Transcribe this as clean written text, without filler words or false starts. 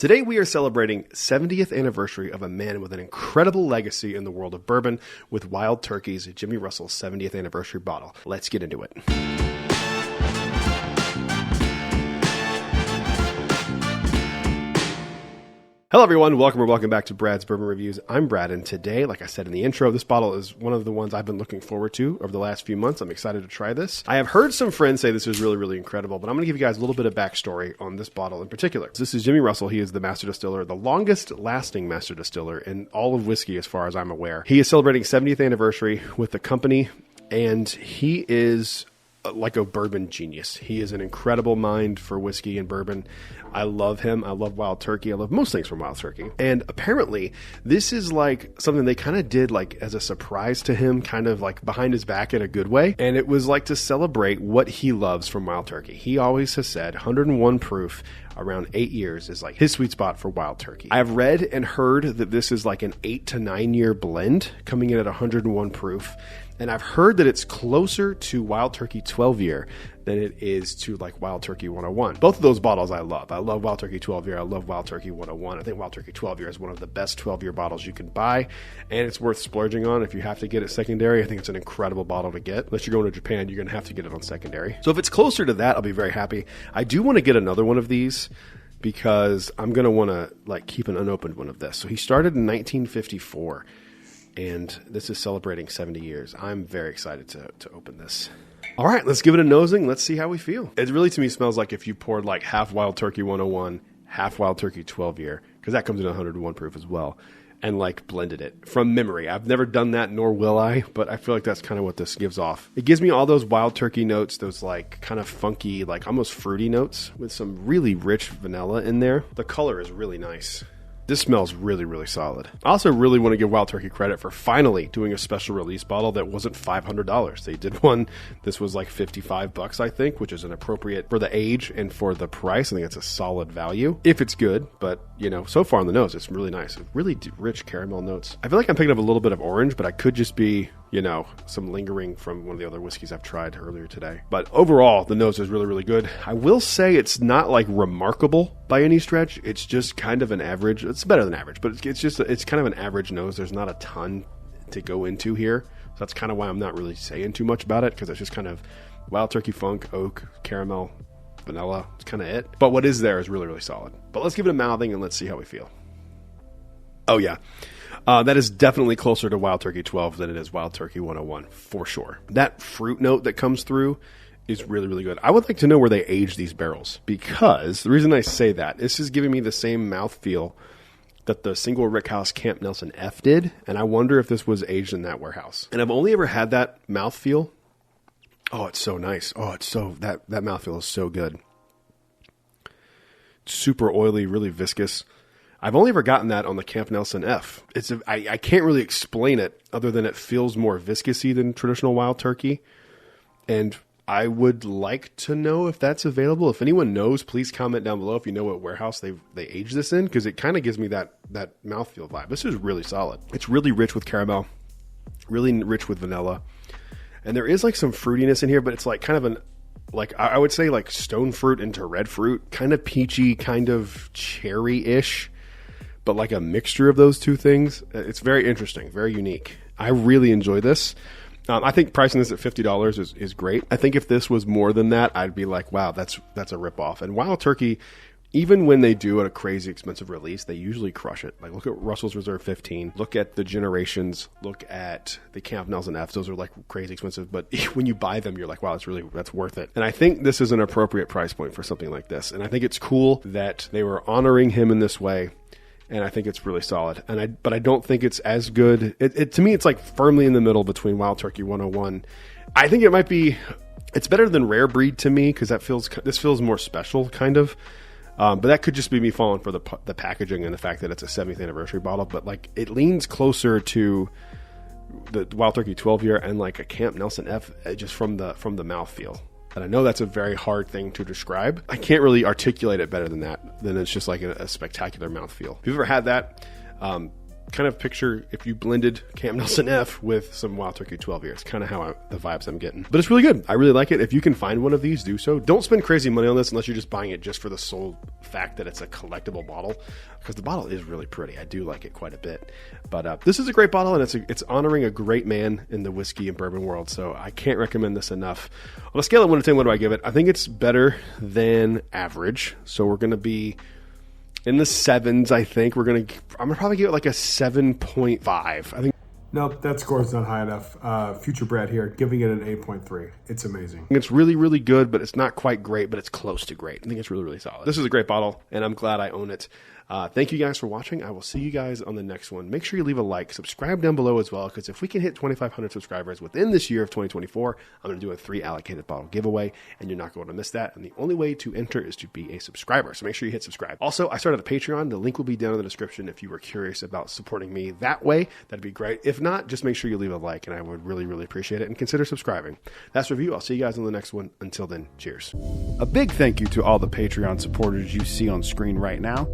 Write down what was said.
Today we are celebrating 70th anniversary of a man with an incredible legacy in the world of bourbon with Wild Turkey's Jimmy Russell's 70th anniversary bottle. Let's get into it. Hello everyone, welcome back to Brad's Bourbon Reviews. I'm Brad, and today, like I said in the intro, this bottle is one of the ones I've been looking forward to over the last few months. I'm excited to try this. I have heard some friends say this is really incredible, but I'm going to give you guys a little bit of backstory on this bottle in particular. This is Jimmy Russell. He is the master distiller, the longest lasting master distiller in all of whiskey as far as I'm aware. He is celebrating 70th anniversary with the company, and he is like a bourbon genius. He is an incredible mind for whiskey and bourbon. I love him. I love Wild Turkey. I love most things from Wild Turkey. And apparently, this is like something they kind of did like as a surprise to him, kind of like behind his back in a good way. And it was like to celebrate what he loves from Wild Turkey. He always has said 101 proof around 8 years is like his sweet spot for Wild Turkey. I've read and heard that this is like an 8 to 9 year blend coming in at 101 proof. And I've heard that it's closer to Wild Turkey 12 year than it is to like Wild Turkey 101. Both of those bottles I love. I love Wild Turkey 12 year. I love Wild Turkey 101. I think Wild Turkey 12 year is one of the best 12 year bottles you can buy, and it's worth splurging on if you have to get it secondary. I think it's an incredible bottle to get. Unless you're going to Japan, you're going to have to get it on secondary. So if it's closer to that, I'll be very happy. I do want to get another one of these because I'm going to want to like keep an unopened one of this. So he started in 1954. And this is celebrating 70 years. I'm very excited to open this. All right, let's give it a nosing. Let's see how we feel. It really, to me, smells like if you poured like half Wild Turkey 101, half Wild Turkey 12 year, because that comes in 101 proof as well, and like blended it from memory. I've never done that, nor will I, but I feel like that's kind of what this gives off. It gives me all those Wild Turkey notes, those like kind of funky, like almost fruity notes with some really rich vanilla in there. The color is really nice. This smells really solid. I also really want to give Wild Turkey credit for finally doing a special release bottle that wasn't $500. They did one. This was like $55, I think, which is an appropriate for the age and for the price. I think it's a solid value if it's good. But, you know, so far on the nose, it's really nice. Really rich caramel notes. I feel like I'm picking up a little bit of orange, but I could just be, you know, some lingering from one of the other whiskeys I've tried earlier today. But overall, the nose is really good. I will say it's not like remarkable by any stretch. It's just kind of an average. It's better than average, but it's kind of an average nose. There's not a ton to go into here. So that's kind of why I'm not really saying too much about it, because it's just kind of Wild Turkey funk, oak, caramel, vanilla. It's kind of it. But what is there is really solid. But let's give it a mouthing and let's see how we feel. Oh yeah. That is definitely closer to Wild Turkey 12 than it is Wild Turkey 101, for sure. That fruit note that comes through is really good. I would like to know where they age these barrels, because the reason I say that, this is giving me the same mouthfeel that the single rickhouse Camp Nelson F did, and I wonder if this was aged in that warehouse. And I've only ever had that mouthfeel. Oh, it's so nice. Oh, it's so, that mouthfeel is so good. Super oily, really viscous. I've only ever gotten that on the Camp Nelson F. I can't really explain it other than it feels more viscousy than traditional Wild Turkey. And I would like to know if that's available. If anyone knows, please comment down below if you know what warehouse they aged this in, because it kind of gives me that mouthfeel vibe. This is really solid. It's really rich with caramel, really rich with vanilla. And there is like some fruitiness in here, but it's like kind of like I would say like stone fruit into red fruit, kind of peachy, kind of cherry-ish. But like a mixture of those two things. It's very interesting, very unique. I really enjoy this. I think pricing this at $50 is great. I think if this was more than that, I'd be like, wow, that's a ripoff. And Wild Turkey, even when they do a crazy expensive release, they usually crush it. Like look at Russell's Reserve 15, look at the Generations, look at the Camp Nelson Fs. Those are like crazy expensive, but when you buy them, you're like, wow, that's worth it. And I think this is an appropriate price point for something like this. And I think it's cool that they were honoring him in this way. And I think it's really solid. But I don't think it's as good. To me, it's like firmly in the middle between Wild Turkey 101. I think it might be, it's better than Rare Breed to me, because this feels more special, kind of. But that could just be me falling for the packaging and the fact that it's a 70th anniversary bottle. But like it leans closer to the Wild Turkey 12 year and like a Camp Nelson F, just from the mouthfeel. And I know that's a very hard thing to describe. I can't really articulate it better than that. Then it's just like a spectacular mouthfeel. If you've ever had that, kind of picture if you blended Camp Nelson F with some Wild Turkey 12 years, kind of how the vibes I'm getting. But it's really good. I really like it. If you can find one of these, do so. Don't spend crazy money on this unless you're just buying it just for the sole fact that it's a collectible bottle, because the bottle is really pretty. I do like it quite a bit. But this is a great bottle, and it's honoring a great man in the whiskey and bourbon world. So I can't recommend this enough. On a scale of 1 to 10, what do I give it? I think it's better than average. So we're going to be in the 7s, I think. I'm going to probably give it like a 7.5. I think. Nope, that score is not high enough. Future Brad here, giving it an 8.3. It's amazing. It's really, really good, but it's not quite great, but it's close to great. I think it's really, really solid. This is a great bottle, and I'm glad I own it. Thank you guys for watching. I will see you guys on the next one. Make sure you leave a like. Subscribe down below as well, because if we can hit 2,500 subscribers within this year of 2024, I'm going to do a 3 allocated bottle giveaway, and you're not going to miss that. And the only way to enter is to be a subscriber. So make sure you hit subscribe. Also, I started a Patreon. The link will be down in the description if you were curious about supporting me that way. That'd be great. If not, just make sure you leave a like, and I would really, really appreciate it. And consider subscribing. That's review. I'll see you guys on the next one. Until then, cheers. A big thank you to all the Patreon supporters you see on screen right now.